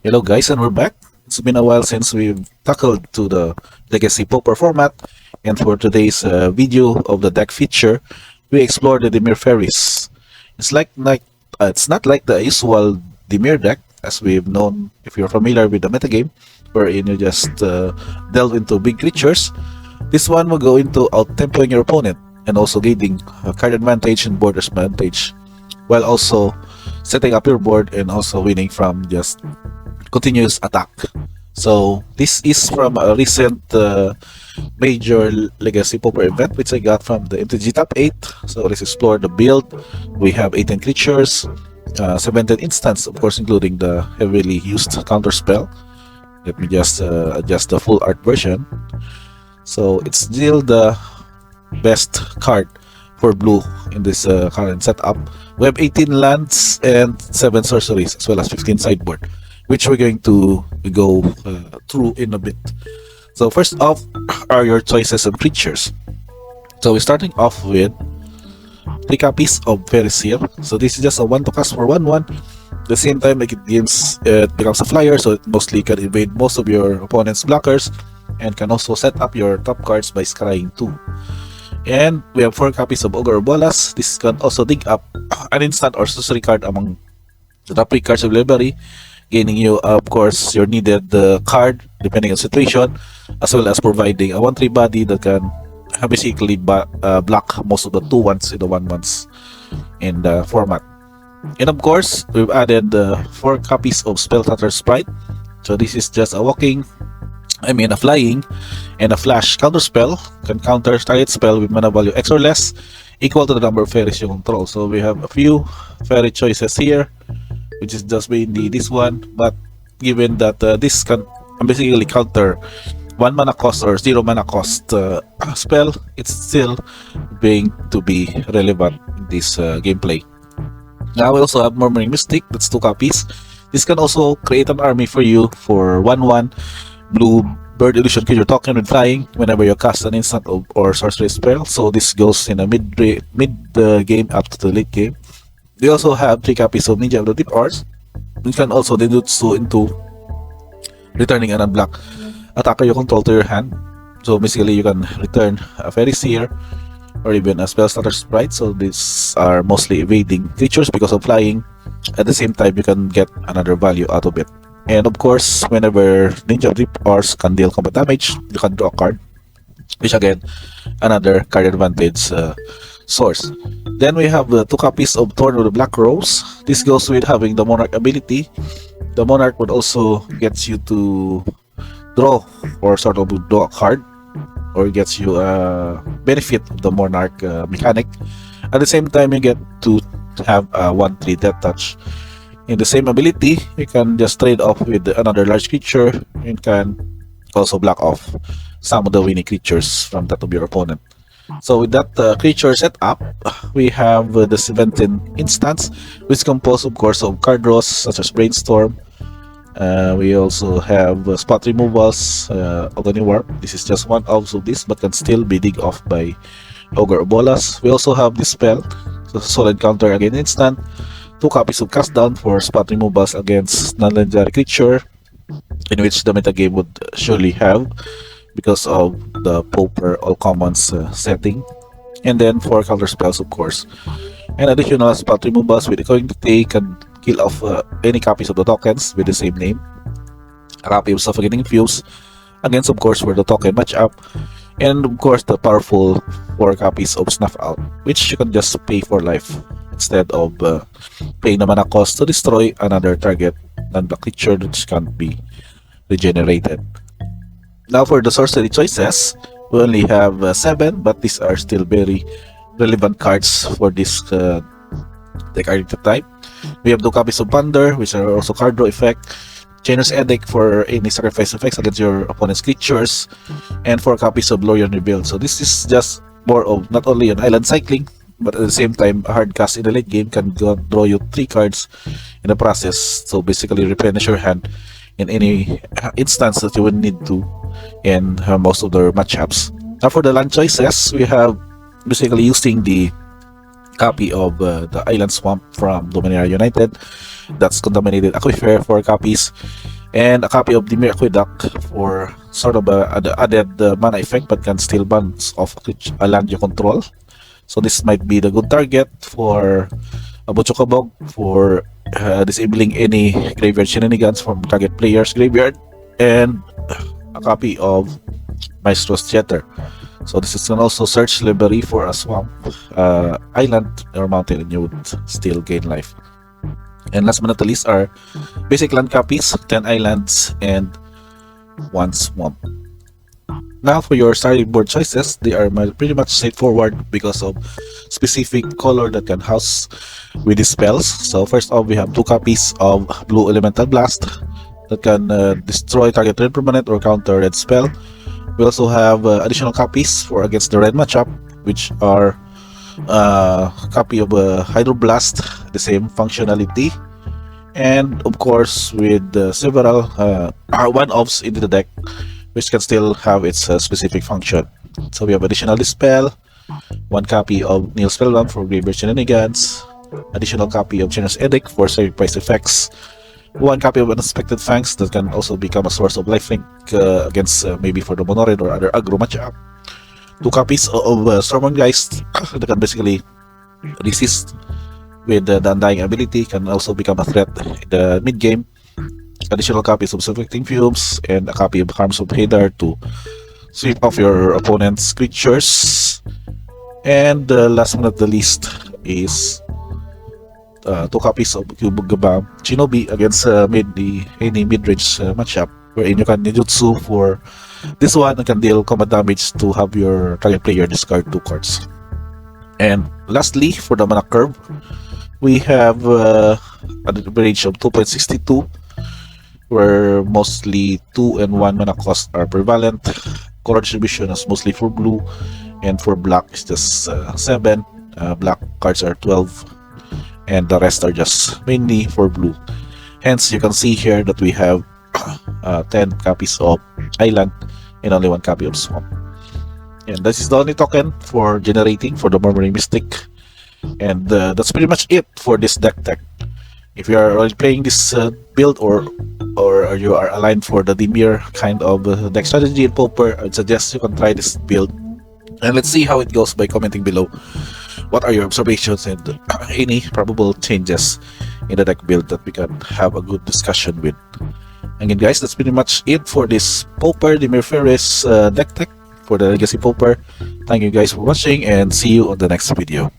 Hello guys, and we're back. It's been a while since we've tackled to the legacy Pauper format, and for today's video of the deck feature, we explore the Dimir Faeries. It's not like the usual Dimir deck as we've known if you're familiar with the metagame, wherein you just delve into big creatures. This one will go into out-tempoing your opponent and also gaining card advantage and board advantage, while also setting up your board and also winning from just continuous attack. So this is from a recent major legacy Pauper event which I got from the MTG Top 8. So let's explore the build. We have 18 creatures, 17 instants, of course, including the heavily used counter spell. Let me just adjust the full art version. So it's still the best card for blue in this current setup. We have 18 lands and 7 sorceries as well as 15 sideboard, which we're going to go through in a bit. So first off are your choices of creatures. So we're starting off with 3 copies of Faeries here. So this is just a 1 to cast for 1/1. At the same time, like it becomes a flyer, so it mostly can evade most of your opponent's blockers and can also set up your top cards by scrying 2. And we have 4 copies of Ogre Bolas. This can also dig up an instant or sorcery card among the top 3 cards of library, gaining you, of course, your needed card depending on situation, as well as providing a 1/3 body that can basically block most of the 2/1s in the 1/1s in the format. And of course, we've added 4 copies of Spellcutter Sprite. So this is just a flying and a flash counter spell, can counter target spell with mana value X or less equal to the number of fairies you control. So we have a few fairy choices here, which is just mainly this one, but given that this can basically counter 1 mana cost or 0 mana cost spell, it's still going to be relevant in this gameplay. Now we also have Murmuring Mystic, that's 2 copies. This can also create an army for you for 1/1 blue bird illusion creature token with flying whenever you cast an instant or sorcery spell. So this goes in a mid game up to the late game. We also have 3 copies of Ninja of the Deep Hours. You can also deduce into returning an unblocked attacker you control to your hand. So basically you can return a Fairy Seer or even a Spellcutter Sprite. So these are mostly evading creatures because of flying. At the same time, you can get another value out of it. And of course, whenever Ninja of Deep Hours can deal combat damage, you can draw a card, which again, another card advantage source. Then we have 2 copies of Thorn of the Black Rose. This goes with having the Monarch ability. The Monarch would also get you to draw or sort of draw a card, or gets you a benefit of the Monarch mechanic. At the same time, you get to have a 1/3 death touch. In the same ability, you can just trade off with another large creature and can also block off some of the winning creatures from that of your opponent. So with that creature setup, we have the 17 instants, which compose of course of card draws such as Brainstorm. We also have spot removals, Ogre Warp. This is just one of this, but can still be dig off by Ogre Bolas. We also have this spell, so solid counter again instant. 2 copies of Cast Down for spot removals against non-legendary creature, in which the metagame would surely have because of the Pauper All Commons setting. And then 4 counter spells, of course. And additional spot removals with Echoing Decay can kill off any copies of the tokens with the same name. A copy of Suffocating Fuse against, of course, where the token match up. And of course, the powerful 4 copies of Snuff Out, which you can just pay for life instead of paying the mana cost to destroy another target non-black creature which can't be regenerated. Now for the sorcery choices, we only have 7, but these are still very relevant cards for this deck archetype. We have 2 copies of Ponder, which are also card draw effect. Generous Edict for any sacrifice effects against your opponent's creatures, and 4 copies of Lorien Rebuild. So this is just more of not only an island cycling, but at the same time, a hard cast in the late game can draw you 3 cards in the process. So basically replenish your hand in any instance that you would need to in most of the matchups. Now for the land choices, we have basically using the copy of the Island Swamp from Dominaria United. That's Contaminated Aquifer, 4 copies. And a copy of Dimir Aqueduct for sort of a added mana effect but can still bounce off a land you control. So this might be the good target for a Butchokabog for disabling any graveyard shenanigans from target player's graveyard. And a copy of Maestro's Jetter. So this is can also search library for a swamp, island, or mountain, and you would still gain life. And last but not the least are basic land copies, 10 islands, and 1 swamp. Now for your starting board choices, they are pretty much straightforward because of specific color that can house with the spells. So first off, we have 2 copies of Blue Elemental Blast that can destroy target red permanent or counter red spell. We also have additional copies for against the red matchup, which are a copy of Hydroblast, the same functionality, and of course with several one-offs into the deck, which can still have its specific function. So we have additional dispel, 1 copy of Neil Spellbound for Graveyard Shenanigans, additional copy of Generous Edict for sacrifice effects, 1 copy of Unexpected Fangs that can also become a source of lifelink against maybe for the Monored or other aggro matchup, 2 copies of Stormgeist that can basically resist with the Undying ability, can also become a threat in the mid game, additional copies of Suffecting Fumes, and a copy of Harms of Hadar to sweep off your opponent's creatures. And last but not the least is 2 copies of Kyubugaba Shinobi against any mid-range matchup, wherein you can ninjutsu for this one and can deal combat damage to have your target player discard 2 cards. And lastly, for the mana curve, we have an average of 2.62, where mostly 2 and 1 mana cost are prevalent. Color distribution is mostly for blue, and for black is just 7. Black cards are 12, and the rest are just mainly for blue. Hence, you can see here that we have 10 copies of Island and only 1 copy of Swamp. And this is the only token for generating for the Murmuring Mystic. And that's pretty much it for this deck tech. If you are already playing this build or you are aligned for the Dimir kind of deck strategy in Pauper, I would suggest you can try this build. And let's see how it goes by commenting below. What are your observations and any probable changes in the deck build that we can have a good discussion with. Again guys, that's pretty much it for this Pauper Dimir Faeries deck tech for the Legacy Pauper. Thank you guys for watching and see you on the next video.